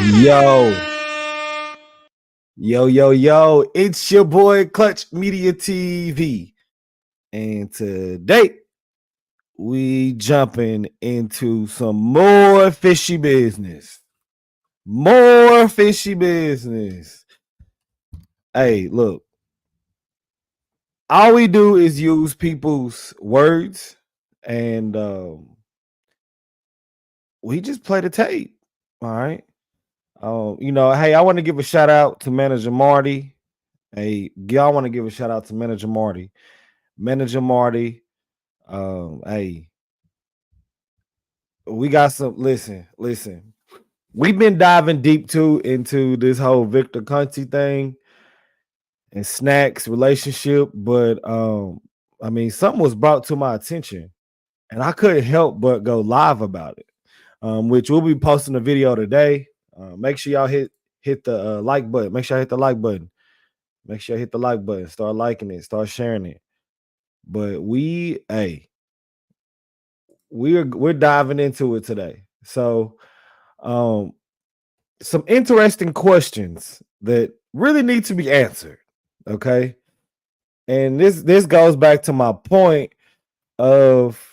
Yo, yo, it's your boy Clutch Media TV. And today we jumping into some more fishy business. More fishy business. Hey, look, all we do is use people's words and we just play the tape. All right. Hey, I want to give a shout out to Manager Marty. Hey, y'all want to give a shout out to Manager Marty. Manager Marty. Hey, we got some. Listen. We've been diving deep too into this whole Victor Conte thing and Snacks relationship, but something was brought to my attention, and I couldn't help but go live about it. Which we'll be posting a video today. Make sure y'all hit the like button. Make sure I hit the like button. Make sure I hit the like button. Start liking it. Start sharing it. But we're diving into it today. So, some interesting questions that really need to be answered. Okay, and this goes back to my point of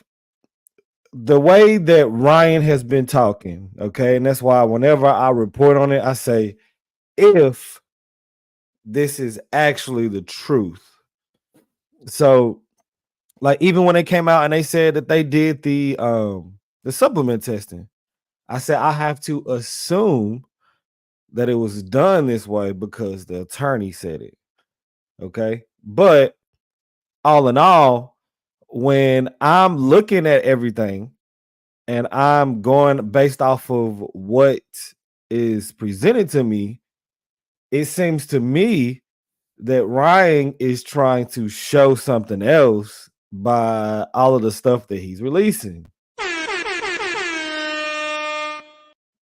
the way that Ryan has been talking. Okay, and that's why whenever I report on it, I say if this is actually the truth. So, like, even when they came out and they said that they did the supplement testing, I said I have to assume that it was done this way because the attorney said it. Okay. But all in all, when I'm looking at everything and I'm going based off of what is presented to me, it seems to me that Ryan is trying to show something else by all of the stuff that he's releasing.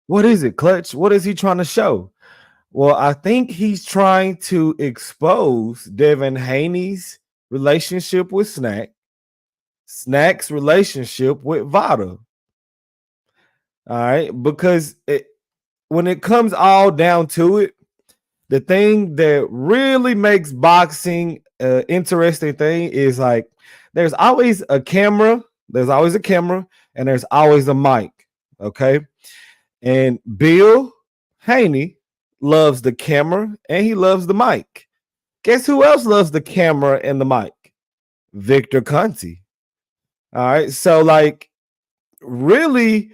What is it, Clutch? What is he trying to show? Well, I think he's trying to expose Devin Haney's relationship with Snac's relationship with VADA. All right, because when it comes all down to it, the thing that really makes boxing an interesting thing is like there's always a camera, and there's always a mic. Okay. And Bill Haney loves the camera and he loves the mic. Guess who else loves the camera and the mic? Victor Conte. All right. So, like, really,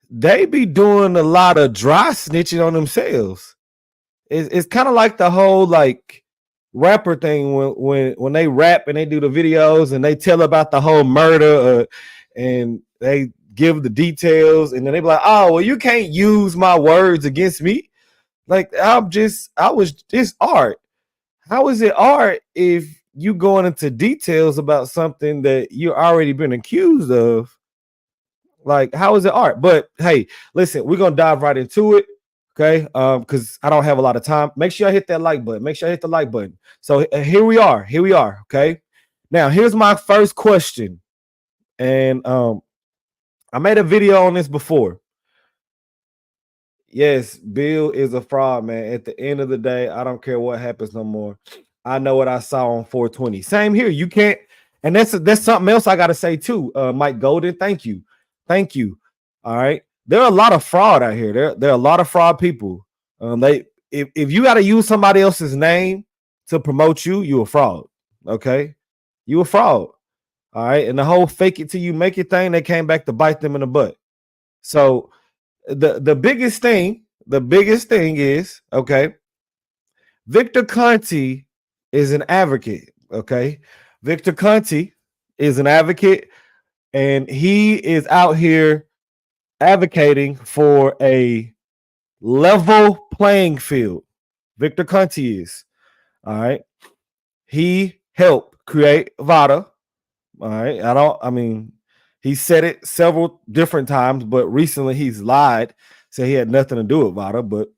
they be doing a lot of dry snitching on themselves. It's kind of like the whole like rapper thing when they rap and they do the videos and they tell about the whole murder and they give the details and then they be like, oh, well, you can't use my words against me. Like, I was just art. How is it art if you going into details about something that you already been accused of? Like, how is it art? But hey, listen, we're gonna dive right into it. Okay, because I don't have a lot of time. Make sure I hit that like button. Make sure I hit the like button. So here we are. Okay, now here's my first question, and I made a video on this before. Yes, Bill is a fraud, man. At the end of the day, I don't care what happens no more. I know what I saw on 420. Same here. You can't, and that's something else I got to say too. Mike Golden, thank you. All right. There are a lot of fraud out here. There are a lot of fraud people. If you got to use somebody else's name to promote you, you a fraud. Okay, you a fraud. All right, and the whole fake it till you make it thing, they came back to bite them in the butt. So the biggest thing is, okay, Victor Conte is an advocate. Okay, Victor Conte is an advocate, and he is out here advocating for a level playing field. Victor Conte is. All right. He helped create VADA. All right. He said it several different times, but recently he's lied, said he had nothing to do with VADA, but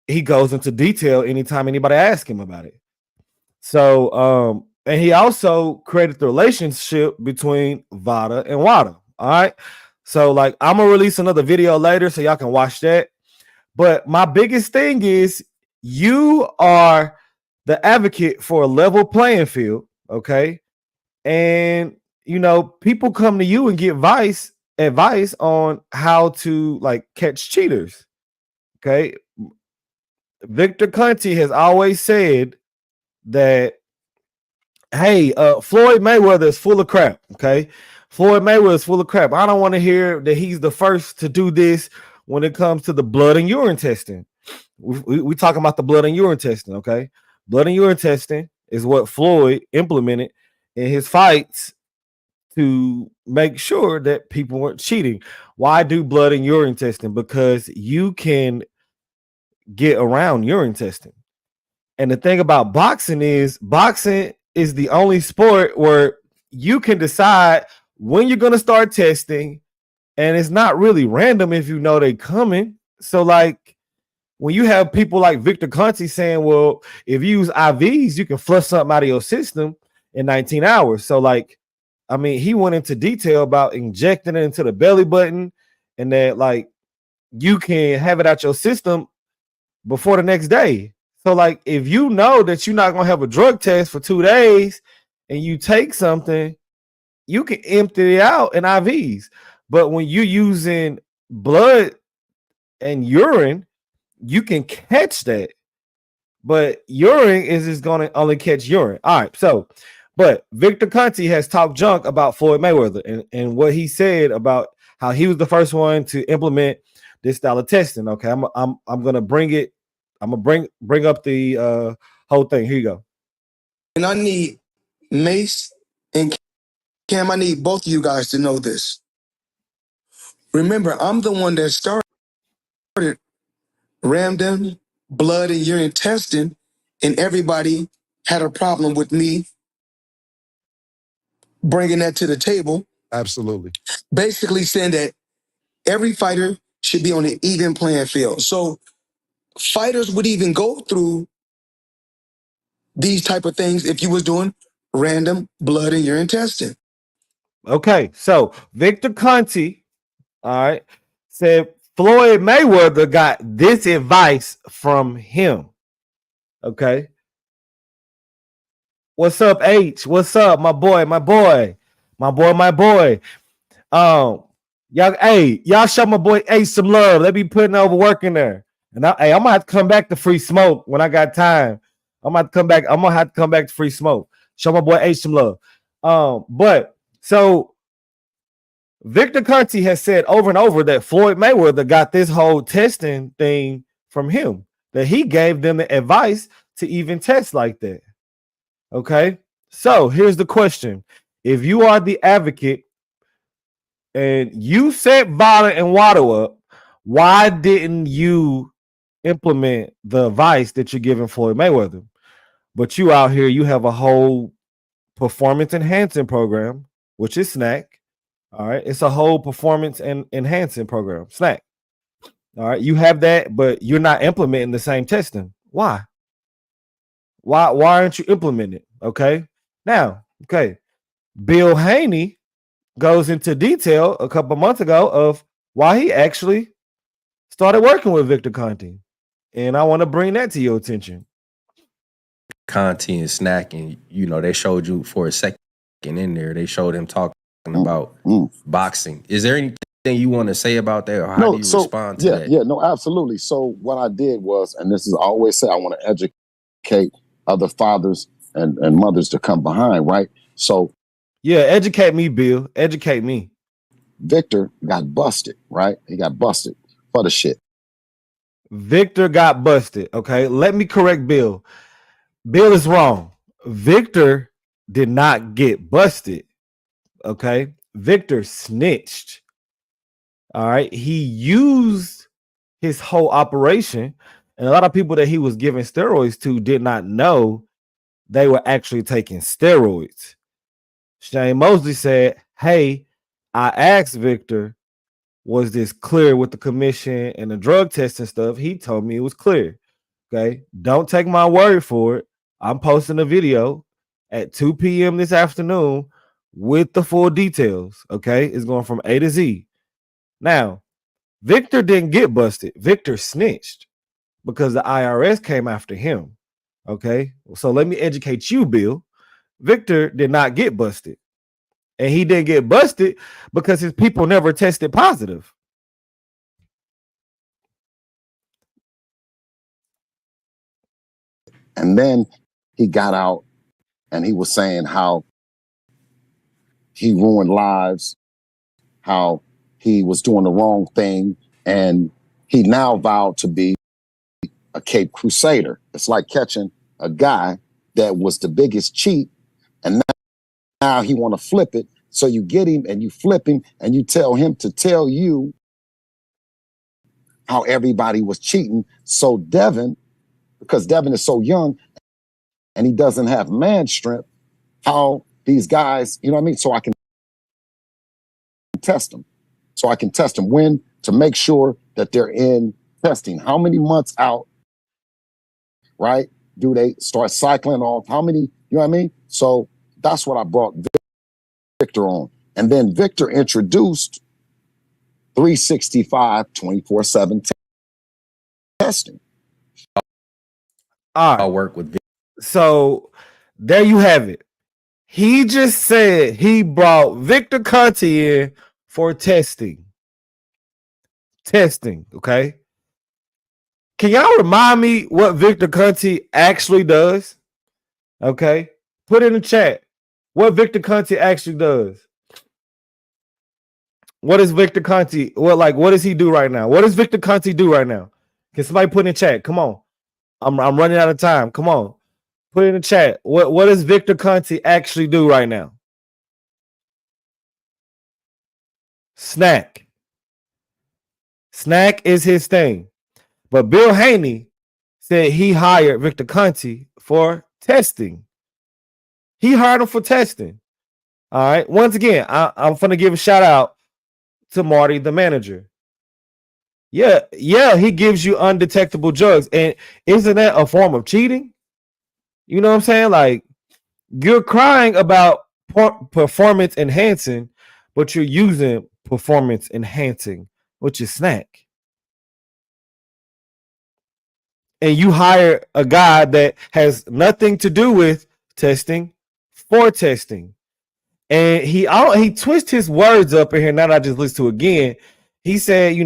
he goes into detail anytime anybody asks him about it. So, and he also created the relationship between VADA and WADA. All right. So, like, I'm gonna release another video later so y'all can watch that. But my biggest thing is you are the advocate for a level playing field, okay? And people come to you and get advice on how to like catch cheaters. Okay. Victor Conte has always said that, hey, Floyd Mayweather is full of crap. Okay. Floyd Mayweather is full of crap. I don't want to hear that he's the first to do this when it comes to the blood and urine testing. We talking about the blood and urine testing, okay? Blood and urine testing is what Floyd implemented in his fights to make sure that people weren't cheating. Why do blood and urine testing? Because you can get around urine testing. And the thing about boxing is the only sport where you can decide when you're going to start testing, and it's not really random if you know they coming. So like when you have people like Victor Conte saying, well, if you use IVs, you can flush something out of your system in 19 hours. So like, I mean, he went into detail about injecting it into the belly button and that like you can have it out your system before the next day. So like if you know that you're not going to have a drug test for 2 days and you take something, you can empty it out in IVs. But when you're using blood and urine, you can catch that. But urine is just going to only catch urine. All right. So, but Victor Conte has talked junk about Floyd Mayweather and what he said about how he was the first one to implement this style of testing. Okay. I'm going to bring it. I'm going to bring up the whole thing. Here you go. And I need Mace and Cam, I need both of you guys to know this. Remember, I'm the one that started random blood and urine testing, and everybody had a problem with me bringing that to the table. Absolutely. Basically saying that every fighter should be on an even playing field. So fighters would even go through these type of things if you was doing random blood and urine testing. Okay, so Victor Conte, all right, said Floyd Mayweather got this advice from him. Okay. What's up, H? What's up, my boy? Y'all show my boy H some love. Let me putting over work in there. And I'm gonna have to come back to free smoke when I got time. I'm gonna have to come back to free smoke. Show my boy H some love. But so Victor Conte has said over and over that Floyd Mayweather got this whole testing thing from him, that he gave them the advice to even test like that. Okay, so here's the question. If you are the advocate and you set VADA and WADA up, why didn't you implement the advice that you're giving Floyd Mayweather? But you out here, you have a whole performance enhancing program, which is SNAC. All right, it's a whole performance and enhancing program, SNAC. All right, you have that, but you're not implementing the same testing. Why? Why aren't you implementing it? Okay. Now, okay. Bill Haney goes into detail a couple months ago of why he actually started working with Victor Conte. And I want to bring that to your attention. Conte and SNAC, and they showed you for a second in there, they showed him talking about boxing. Is there anything you want to say about that, or how do you respond to that? Yeah, no, absolutely. So what I did was, and this is I always say, I want to educate other fathers and mothers to come behind, right? So yeah, educate me, Bill. Educate me. Victor got busted, right? He got busted for the shit. Victor got busted. Okay, let me correct Bill. Bill is wrong. Victor did not get busted. Okay, Victor snitched. All right, he used his whole operation, and a lot of people that he was giving steroids to did not know they were actually taking steroids. Shane Mosley said, hey, I asked Victor, was this clear with the commission and the drug testing stuff? He told me it was clear. Okay, don't take my word for it. I'm posting a video at 2 p.m. this afternoon with the full details. Okay, it's going from A to Z. Now, Victor didn't get busted. Victor snitched because the IRS came after him. Okay. So let me educate you, Bill. Victor did not get busted. And he didn't get busted because his people never tested positive. And then he got out and he was saying how he ruined lives, how he was doing the wrong thing, and he now vowed to be a Cape Crusader. It's like catching a guy that was the biggest cheat, and now he want to flip it. So you get him and you flip him and you tell him to tell you how everybody was cheating. So Devin, because Devin is so young and he doesn't have man strength, how these guys, you know what I mean? So I can test them. So I can test them when to make sure that they're in testing. How many months out, right? Do they start cycling off? How many, you know what I mean? So that's what I brought Victor on. And then Victor introduced 365 24/7 testing. All right. I'll work with Victor. So there you have it. He just said he brought Victor Conte in for testing. Testing, okay? Can y'all remind me what Victor Conte actually does? Okay? Put in the chat what Victor Conte actually does. What is Victor Conte? What does he do right now? What does Victor Conte do right now? Can somebody put in the chat? Come on. I'm running out of time. Come on. Put in the chat. What does Victor Conte actually do right now? SNAC. SNAC is his thing. But Bill Haney said he hired Victor Conte for testing. He hired him for testing. All right. Once again, I'm going to give a shout out to Marty, the manager. Yeah, he gives you undetectable drugs. And isn't that a form of cheating? You know what I'm saying? Like, you're crying about performance enhancing, but you're using performance enhancing, which is SNAC. And you hire a guy that has nothing to do with testing for testing. And he twists his words up in here. Now that I just listened to again, he said,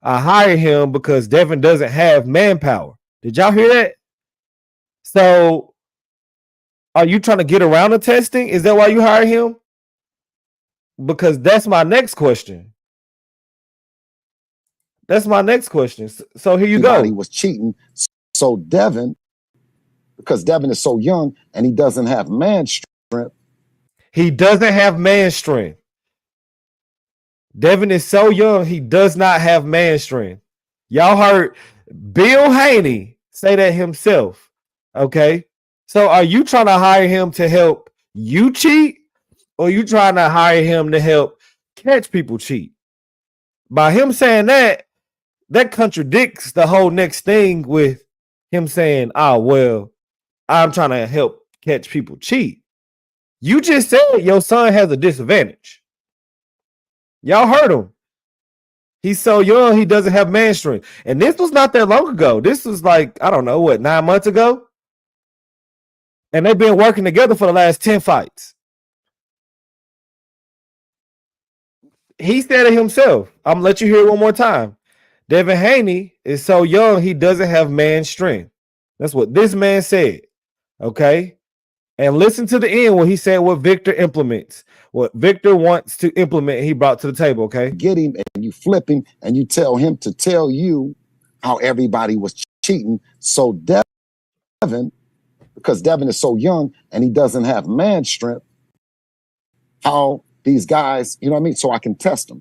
I hired him because Devin doesn't have manpower. Did y'all hear that? So are you trying to get around the testing? Is that why you hired him? Because that's my next question. That's my next question. So here you go. Everybody was cheating. So Devin, because Devin is so young and he doesn't have man strength. He doesn't have man strength. Devin is so young, he does not have man strength. Y'all heard Bill Haney say that himself. Okay. So are you trying to hire him to help you cheat? Or are you trying to hire him to help catch people cheat? By him saying that contradicts the whole next thing with him saying, well, I'm trying to help catch people cheat. You just said your son has a disadvantage. Y'all heard him. He's so young, he doesn't have man strength. And this was not that long ago. This was like, I don't know, 9 months ago? And they've been working together for the last 10 fights. He said it himself. I'm going to let you hear it one more time. Devin Haney is so young, he doesn't have man strength. That's what this man said. Okay? And listen to the end when he said what Victor implements. What Victor wants to implement, he brought to the table, okay? Get him and you flip him and you tell him to tell you how everybody was cheating. So Devin, because Devin is so young and he doesn't have man strength, how these guys, you know what I mean? So I can test them.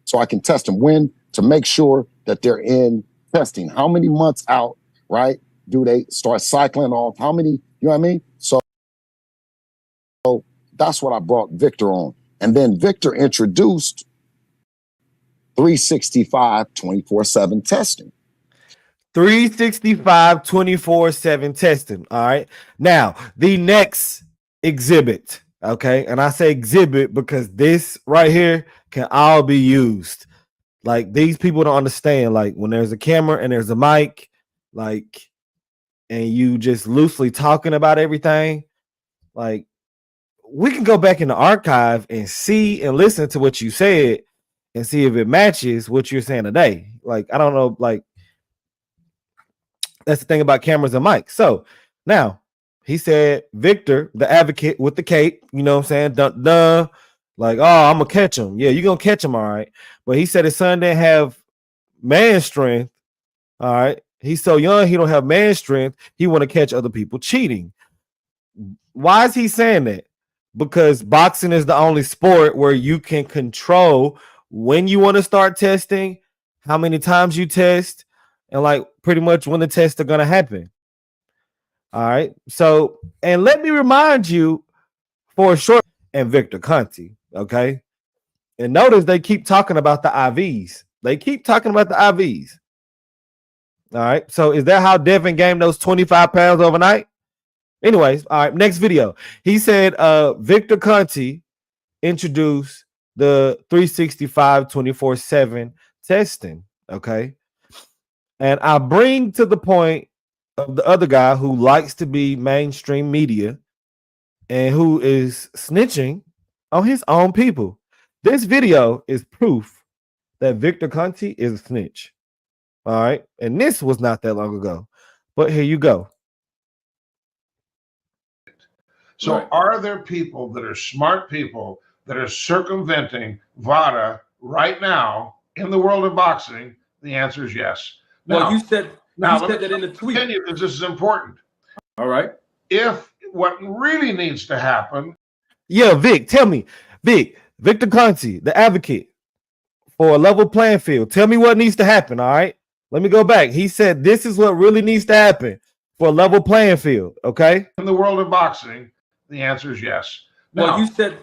So I can test them when to make sure that they're in testing. How many months out, right? Do they start cycling off? How many, you know what I mean? So that's what I brought Victor on. And then Victor introduced 365 24/7 testing. 365 24/7 testing. All right. Now, the next exhibit. Okay. And I say exhibit because this right here can all be used. Like these people don't understand. Like when there's a camera and there's a mic, like, and you just loosely talking about everything, like we can go back in the archive and see and listen to what you said and see if it matches what you're saying today. Like, I don't know, like that's the thing about cameras and mics. So now he said Victor, the advocate with the cape, you know what I'm saying? Dun, dun, like, oh, I'm gonna catch him. Yeah, you're gonna catch him, all right. But he said his son didn't have man strength. All right. He's so young, he don't have man strength. He want to catch other people cheating. Why is he saying that? Because boxing is the only sport where you can control when you want to start testing, how many times you test, and like pretty much when the tests are going to happen. All right. So, and let me remind you for a short, and Victor Conte. Okay. And notice they keep talking about the IVs. They keep talking about the IVs. All right. So is that how Devin gained those 25 pounds overnight? Anyways, all right. Next video. He said Victor Conte introduced the 365 24/7 testing. Okay. And I bring to the point of the other guy who likes to be mainstream media and who is snitching on his own people. This video is proof that Victor Conte is a snitch. All right. And this was not that long ago. But here you go. So right. Are there people that are smart people that are circumventing VADA right now in the world of boxing? The answer is yes. Now, well, you said that in the tweet. Because this is important. All right. If what really needs to happen. Yeah, Vic, tell me. Victor Conte, the advocate for a level playing field. Tell me what needs to happen, all right? Let me go back. He said this is what really needs to happen for a level playing field, okay? In the world of boxing, the answer is yes. Now, well, you said.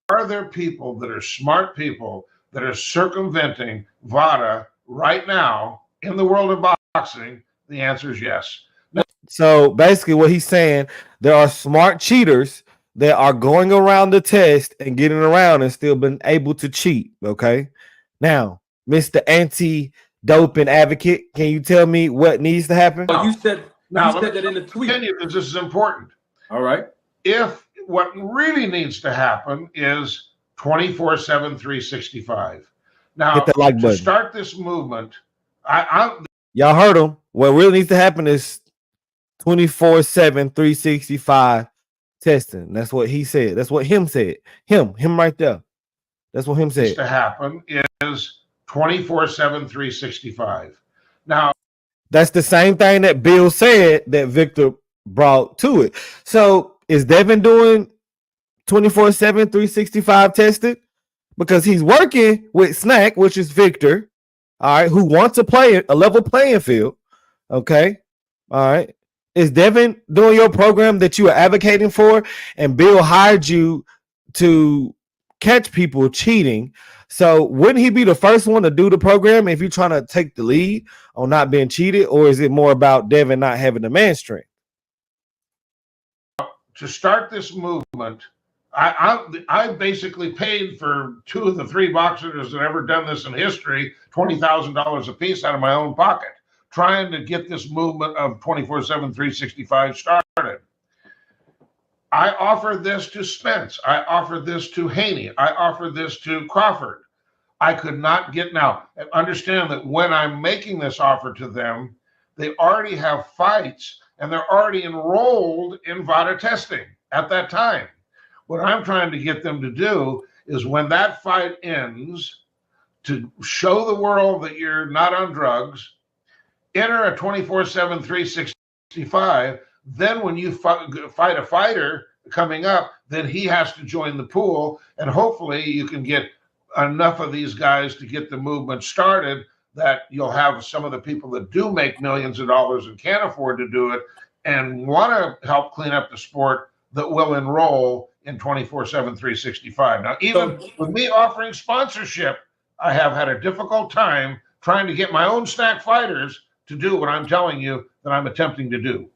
Are there people that are smart people that are circumventing VADA right now in the world of boxing? The answer is yes. Now, so basically what he's saying, there are smart cheaters that are going around the test and getting around and still been able to cheat, okay? Now, Mr. Anti-Doping Advocate, can you tell me what needs to happen? Well, you said that in the tweet. Because this is important. All right. If what really needs to happen is 24/7, 365. Now, hit that like to button. Start this movement, y'all heard him. What really needs to happen is 24/7, 365 testing. That's what he said. That's what him said. Him right there. That's what him said. To happen is 24/7, 365. Now, that's the same thing that Bill said that Victor brought to it. So is Devin doing 24/7, 365 tested? Because he's working with SNAC, which is Victor, all right, who wants to play a level playing field. Okay. All right. Is Devin doing your program that you are advocating for? And Bill hired you to catch people cheating. So wouldn't he be the first one to do the program if you're trying to take the lead on not being cheated? Or is it more about Devin not having the man strength? To start this movement, I basically paid for 2 of the 3 boxers that ever done this in history, $20,000 a piece out of my own pocket, trying to get this movement of 24/7, 365 started. I offered this to Spence. I offered this to Haney. I offered this to Crawford. I could not get now. Understand that when I'm making this offer to them, they already have fights and they're already enrolled in VADA testing at that time. What I'm trying to get them to do is when that fight ends, to show the world that you're not on drugs, enter a 24/7, 365. Then when you fight a fighter coming up, then he has to join the pool. And hopefully you can get enough of these guys to get the movement started that you'll have some of the people that do make millions of dollars and can't afford to do it and want to help clean up the sport that will enroll in 24/7, 365. Now, even with me offering sponsorship, I have had a difficult time trying to get my own SNAC fighters to do what I'm telling you that I'm attempting to do.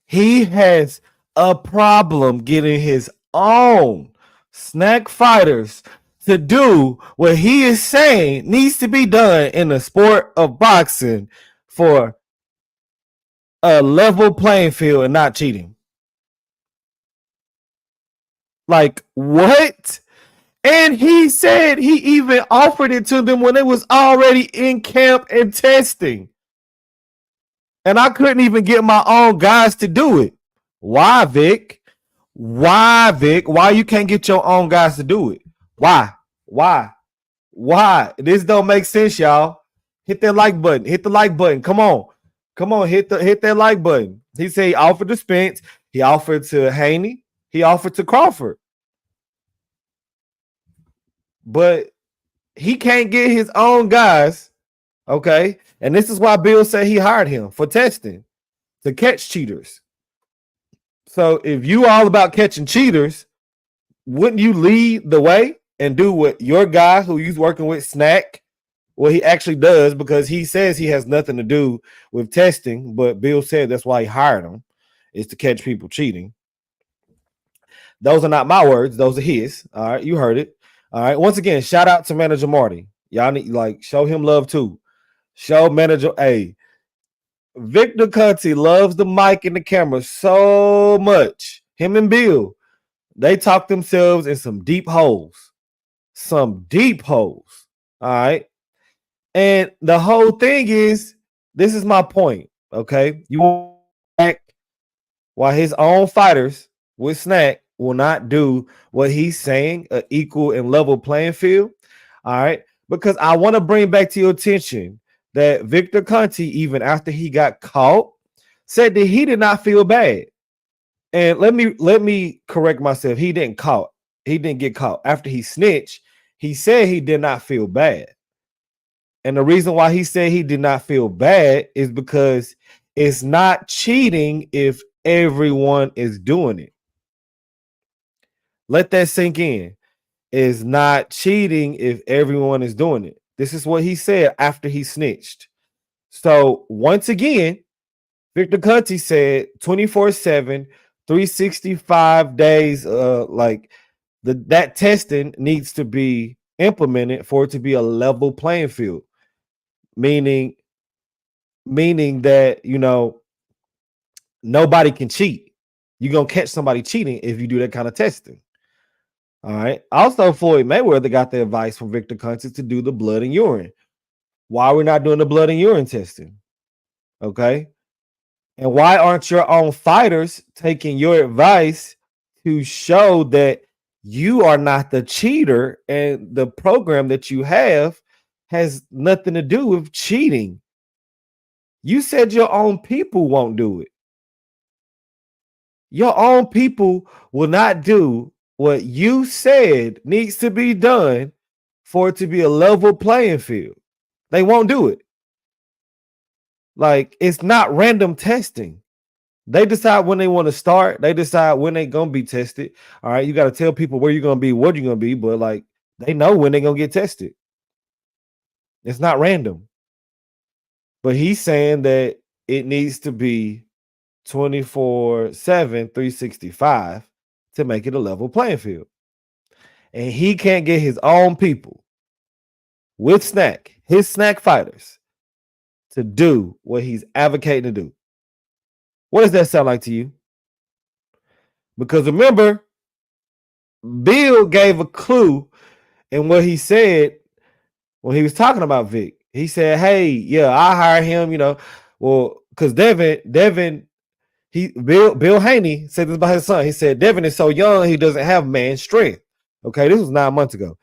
He has a problem getting his own SNAC fighters to do what he is saying needs to be done in the sport of boxing for a level playing field and not cheating. Like, what? And he said he even offered it to them when it was already in camp and testing. And I couldn't even get my own guys to do it. Why, Vic? Why, Vic? Why you can't get your own guys to do it? Why? This don't make sense, y'all. Hit that like button. Hit the like button. Come on. Hit that like button. He said he offered to Spence. He offered to Haney. He offered to Crawford. But he can't get his own guys. Okay. And this is why Bill said he hired him for testing to catch cheaters. So if you all about catching cheaters, wouldn't you lead the way and do what your guy who you're working with, SNAC, what he actually does, because he says he has nothing to do with testing, but Bill said that's why he hired him, is to catch people cheating. Those are not my words. Those are his. All right. You heard it. All right. Once again, shout out to Manager Marty. Y'all need show him love too. Show Manager A. Victor Conte loves the mic and the camera so much. Him and Bill, they talk themselves in some deep holes. Some deep holes. All right. And the whole thing is, this is my point. Okay. You want back why his own fighters with SNAC will not do what he's saying, an equal and level playing field. All right. Because I want to bring back to your attention that Victor Conte, even after he got caught, said that he did not feel bad. And let me correct myself. He didn't get caught. After he snitched, he said he did not feel bad. And the reason why he said he did not feel bad is because it's not cheating if everyone is doing it. Let that sink in. It's not cheating if everyone is doing it. This is what he said after he snitched. So once again, Victor Conte said 24/7, 365 days, that testing needs to be implemented for it to be a level playing field. Meaning that, nobody can cheat. You're going to catch somebody cheating if you do that kind of testing. All right. Also, Floyd Mayweather got the advice from Victor Conte to do the blood and urine. Why we're not doing the blood and urine testing? Okay. And why aren't your own fighters taking your advice to show that you are not the cheater and the program that you have has nothing to do with cheating? You said your own people won't do it. Your own people will not do what you said needs to be done for it to be a level playing field. They won't do it. Like, it's not random testing. They decide when they want to start. They decide when they're going to be tested. All right, you got to tell people where you're going to be, what you're going to be, but they know when they're going to get tested. It's not random. But he's saying that it needs to be 24/7, 365 to make it a level playing field. And he can't get his own people with SNAC, his SNAC fighters, to do what he's advocating to do. What does that sound like to you? Because remember, Bill gave a clue in what he said when he was talking about Vic. He said, hey, yeah, I hired him, because Bill Haney said this about his son. He said, Devin is so young, he doesn't have man strength. Okay, this was 9 months ago.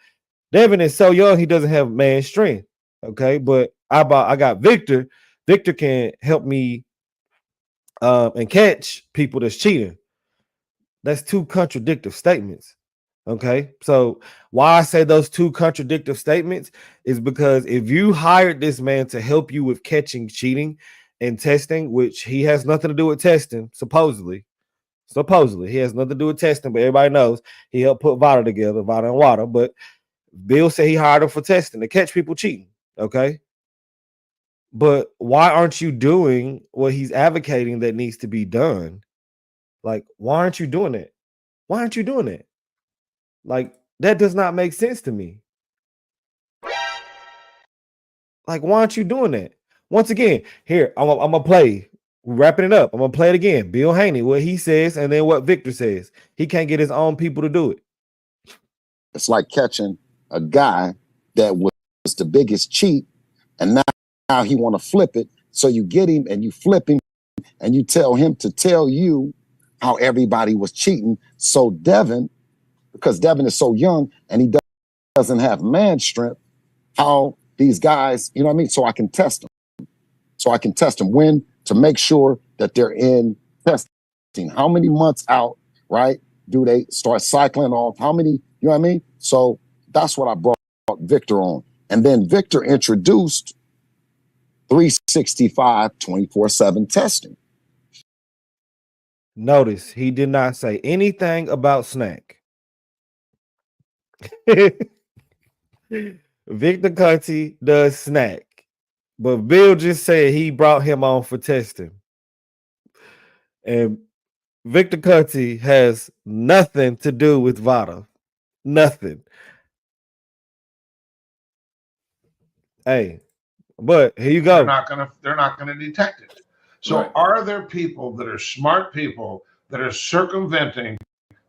Devin is so young, he doesn't have man strength. Okay, but I got Victor. Victor can help me and catch people that's cheating. That's two contradictory statements. Okay, so why I say those two contradictory statements is because if you hired this man to help you with catching cheating and testing, which he has nothing to do with testing, supposedly he has nothing to do with testing, but everybody knows he helped put VADA together, VADA and WADA. But Bill said he hired him for testing to catch people cheating. Okay, but why aren't you doing what he's advocating that needs to be done? Like, why aren't you doing it? Why aren't you doing it? Like, That does not make sense to me. Like, why aren't you doing that? Once again, here, I'm gonna play. We're wrapping it up. I'm gonna play it again. Bill Haney, what he says, and then what Victor says. He can't get his own people to do it. It's like catching a guy that was the biggest cheat, and now he want to flip it. So you get him and you flip him, and you tell him to tell you how everybody was cheating. So Devin, because Devin is so young and he doesn't have man strength, how these guys, you know what I mean? So I can test them. So I can test them when to make sure that they're in testing. How many months out, right? Do they start cycling off? How many, you know what I mean? So that's what I brought Victor on. And then Victor introduced 365 24/7 testing. Notice he did not say anything about SNAC. Victor Conte does SNAC, but Bill just said he brought him on for testing. And Victor Conte has nothing to do with VADA. Nothing. Hey, but here you go. They're not gonna detect it. So are there people that are smart people that are circumventing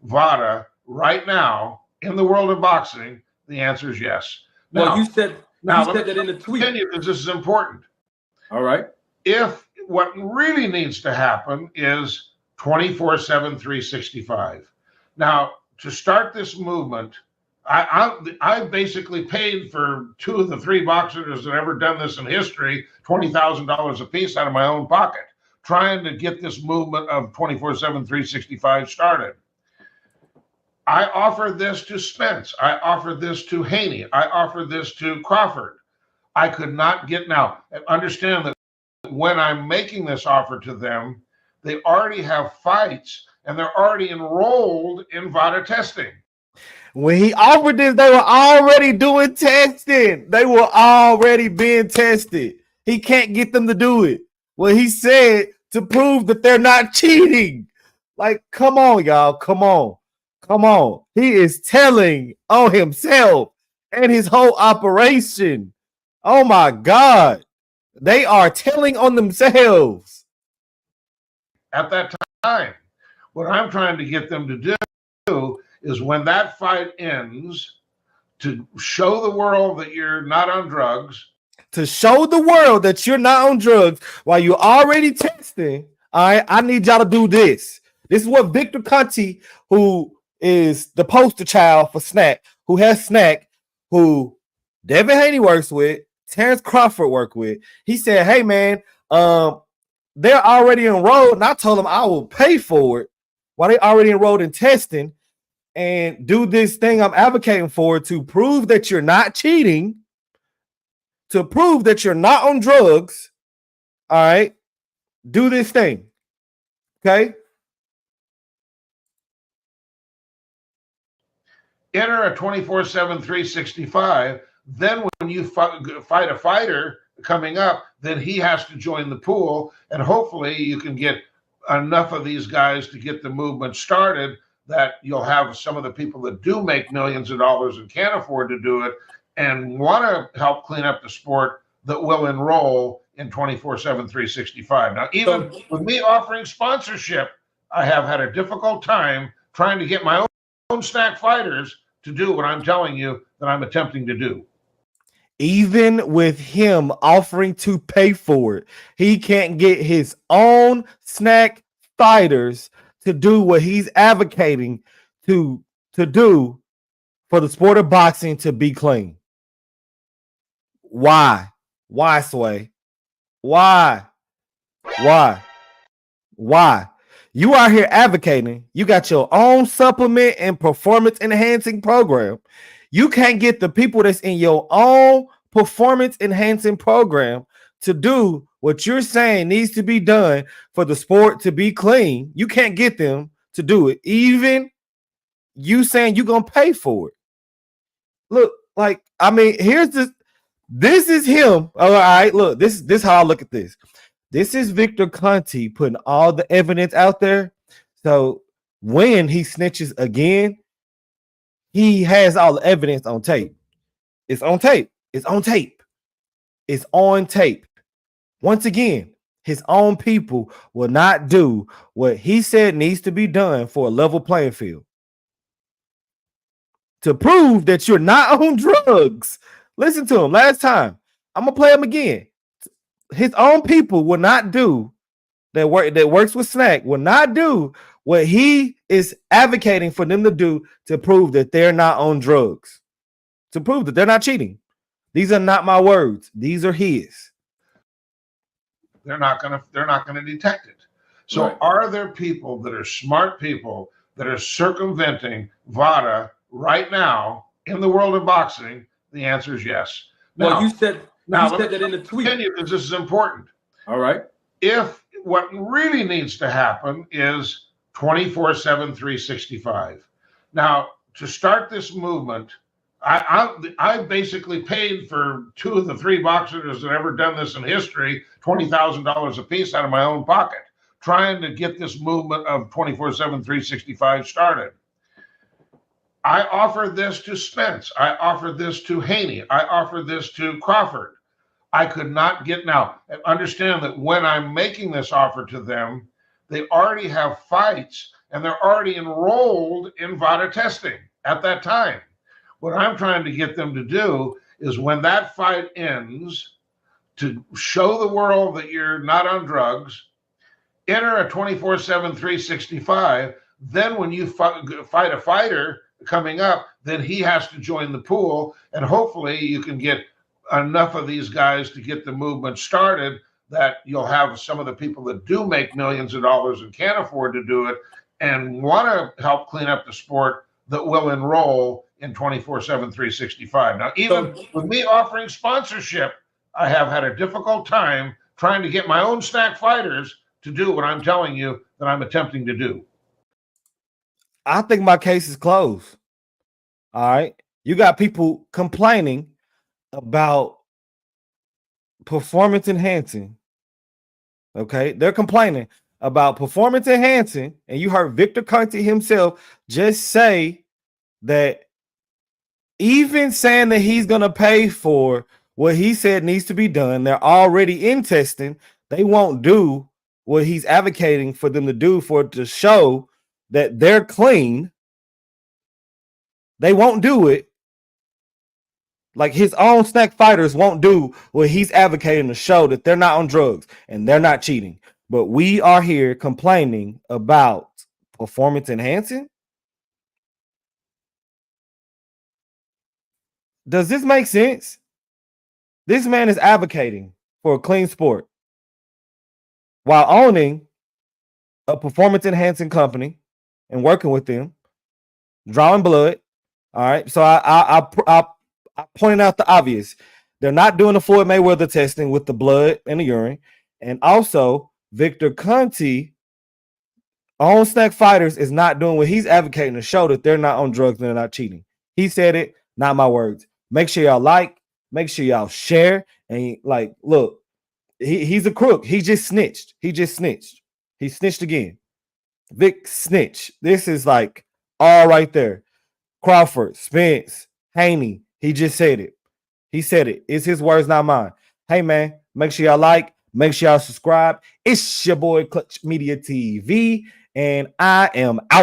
VADA right now in the world of boxing? The answer is yes. Now, you said that in the tweet. Because this is important. All right. If what really needs to happen is 24/7, 365. Now, to start this movement, I basically paid for 2 of the 3 boxers that ever done this in history, $20,000 a piece out of my own pocket, trying to get this movement of 24/7, 365 started. I offered this to Spence. I offered this to Haney. I offered this to Crawford. I could not get, now, understand that when I'm making this offer to them, they already have fights and they're already enrolled in VADA testing. When he offered this, they were already doing testing. They were already being tested. He can't get them to do it. Well, he said to prove that they're not cheating. Like, come on, y'all. Come on. Come on. He is telling on himself and his whole operation. Oh, my God. They are telling on themselves. At that time, what I'm trying to get them to do is when that fight ends, to show the world that you're not on drugs. To show the world that you're not on drugs while you're already testing. All right, I need y'all to do this. This is what Victor Conte, who is the poster child for SNAC, who has SNAC, who Devin Haney works with, Terrence Crawford worked with. He said, hey, man, they're already enrolled. And I told them I will pay for it while they already enrolled in testing and do this thing I'm advocating for to prove that you're not cheating, to prove that you're not on drugs. All right, do this thing. Okay. Enter a 24/7, 365. Then when you fight a fighter coming up, then he has to join the pool. And hopefully you can get enough of these guys to get the movement started that you'll have some of the people that do make millions of dollars and can't afford to do it and want to help clean up the sport that will enroll in 24/7, 365. Now, even with me offering sponsorship, I have had a difficult time trying to get my own SNAC fighters to do what I'm telling you that I'm attempting to do. Even with him offering to pay for it, he can't get his own SNAC fighters to do what he's advocating to do for the sport of boxing to be clean. Why? Why, Sway? Why? You are here advocating. You got your own supplement and performance enhancing program. You can't get the people that's in your own performance enhancing program to do what you're saying needs to be done for the sport to be clean. You can't get them to do it. Even you saying you're going to pay for it. Look, like, I mean, here's this. This is him. All right, look, this is how I look at this. This is Victor Conte putting all the evidence out there. So when he snitches again, he has all the evidence on tape. It's on tape. It's on tape. It's on tape. Once again, his own people will not do what he said needs to be done for a level playing field. To prove that you're not on drugs. Listen to him last time. I'm going to play him again. His own people will not do that works with SNAC will not do what he is advocating for them to do to prove that they're not on drugs. To prove that they're not cheating. These are not my words. These are his. They're not gonna detect it. So right. Are there people that are smart people that are circumventing VADA right now in the world of boxing? The answer is yes. Now, you said that in the tweet. Because this is important. All right. If what really needs to happen is 24/7, 365. Now, to start this movement, I basically paid for 2 of the 3 boxers that ever done this in history, $20,000 a piece out of my own pocket, trying to get this movement of 24/7, 365 started. I offered this to Spence. I offered this to Haney. I offered this to Crawford. I could not get now. Understand that when I'm making this offer to them, they already have fights and they're already enrolled in VADA testing at that time. What I'm trying to get them to do is when that fight ends, to show the world that you're not on drugs, enter a 24/7, 365. Then when you fight a fighter coming up, then he has to join the pool. And hopefully you can get enough of these guys to get the movement started that you'll have some of the people that do make millions of dollars and can't afford to do it and want to help clean up the sport that will enroll in 24/7, 365. Now, even with me offering sponsorship, I have had a difficult time trying to get my own SNAC fighters to do what I'm telling you that I'm attempting to do. I think my case is closed. All right. You got people complaining about performance enhancing. Okay. They're complaining about performance enhancing. And you heard Victor Conte himself just say that even saying that he's going to pay for what he said needs to be done, they're already in testing. They won't do what he's advocating for them to do for it to show that they're clean. They won't do it. Like his own SNAC fighters won't do what he's advocating to show that they're not on drugs and they're not cheating. But we are here complaining about performance enhancing. Does this make sense? This man is advocating for a clean sport while owning a performance enhancing company and working with them, drawing blood. All right. So I pointed out the obvious. They're not doing the Floyd Mayweather testing with the blood and the urine. And also, Victor Conte, on SNAC fighters, is not doing what he's advocating to show that they're not on drugs and they're not cheating. He said it, not my words. Make sure y'all like, make sure y'all share. And like, look, he's a crook. He just snitched. He snitched again. Vic snitch. This is like all right there. Crawford, Spence, Haney. He just said it. He said it. It's his words, not mine. Hey, man, make sure y'all like, make sure y'all subscribe. It's your boy, Clutch Media TV, and I am out.